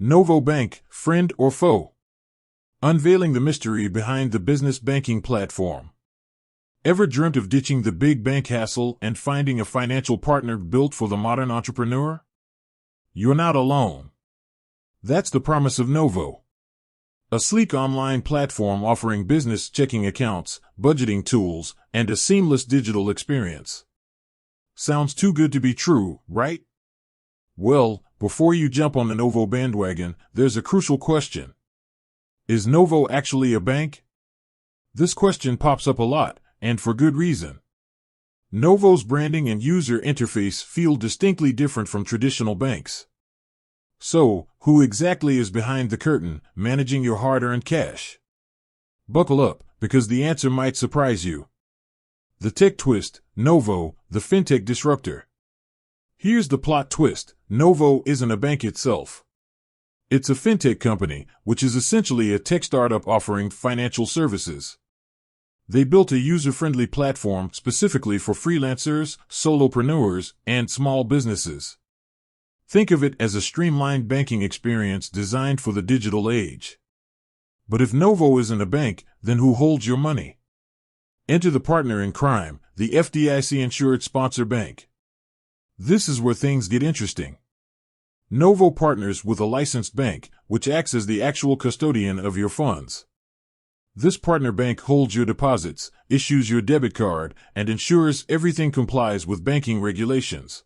Novo Bank, friend or foe? Unveiling the mystery behind the business banking platform. Ever dreamt of ditching the big bank hassle and finding a financial partner built for the modern entrepreneur? You're not alone. That's the promise of Novo. A sleek online platform offering business checking accounts, budgeting tools, and a seamless digital experience. Sounds too good to be true, right? Well, before you jump on the Novo bandwagon, there's a crucial question. Is Novo actually a bank? This question pops up a lot, and for good reason. Novo's branding and user interface feel distinctly different from traditional banks. So, who exactly is behind the curtain, managing your hard-earned cash? Buckle up, because the answer might surprise you. The tech twist: Novo, the fintech disruptor. Here's the plot twist: Novo isn't a bank itself. It's a fintech company, which is essentially a tech startup offering financial services. They built a user-friendly platform specifically for freelancers, solopreneurs, and small businesses. Think of it as a streamlined banking experience designed for the digital age. But if Novo isn't a bank, then who holds your money? Enter the partner in crime, the FDIC-insured sponsor bank. This is where things get interesting. Novo partners with a licensed bank, which acts as the actual custodian of your funds. This partner bank holds your deposits, issues your debit card, and ensures everything complies with banking regulations.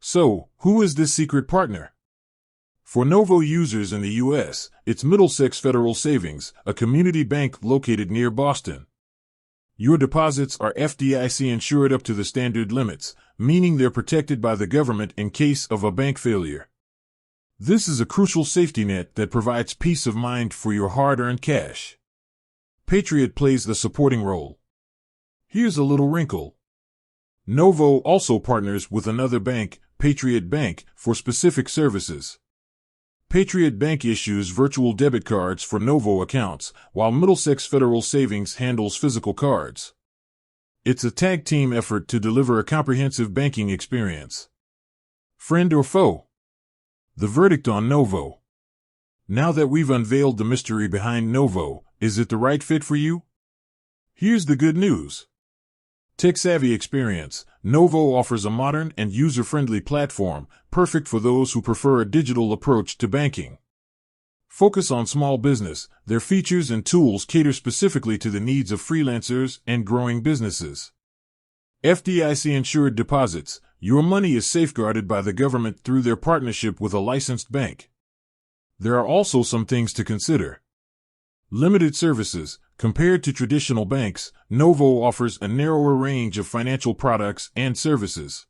So, who is this secret partner? For Novo users in the U.S., it's Middlesex Federal Savings, a community bank located near Boston. Your deposits are FDIC insured up to the standard limits, meaning they're protected by the government in case of a bank failure. This is a crucial safety net that provides peace of mind for your hard-earned cash. Patriot plays the supporting role. Here's a little wrinkle. Novo also partners with another bank, Patriot Bank, for specific services. Patriot Bank issues virtual debit cards for Novo accounts, while Middlesex Federal Savings handles physical cards. It's a tag team effort to deliver a comprehensive banking experience. Friend or foe? The verdict on Novo. Now that we've unveiled the mystery behind Novo, is it the right fit for you? Here's the good news. Tech-savvy experience: Novo offers a modern and user-friendly platform, perfect for those who prefer a digital approach to banking. Focus on small business. Their features and tools cater specifically to the needs of freelancers and growing businesses. FDIC-insured deposits: your money is safeguarded by the government through their partnership with a licensed bank. There are also some things to consider. Limited services. Compared to traditional banks, Novo offers a narrower range of financial products and services.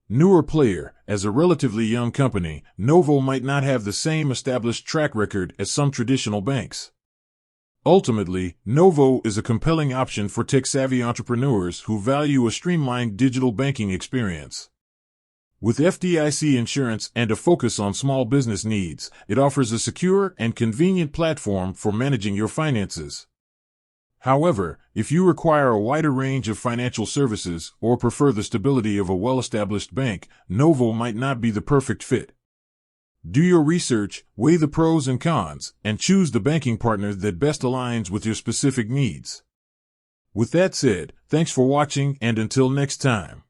Newer player: as a relatively young company, Novo might not have the same established track record as some traditional banks. Ultimately, Novo is a compelling option for tech-savvy entrepreneurs who value a streamlined digital banking experience. With FDIC insurance and a focus on small business needs, it offers a secure and convenient platform for managing your finances. However, if you require a wider range of financial services or prefer the stability of a well-established bank, Novo might not be the perfect fit. Do your research, weigh the pros and cons, and choose the banking partner that best aligns with your specific needs. With that said, thanks for watching, and until next time.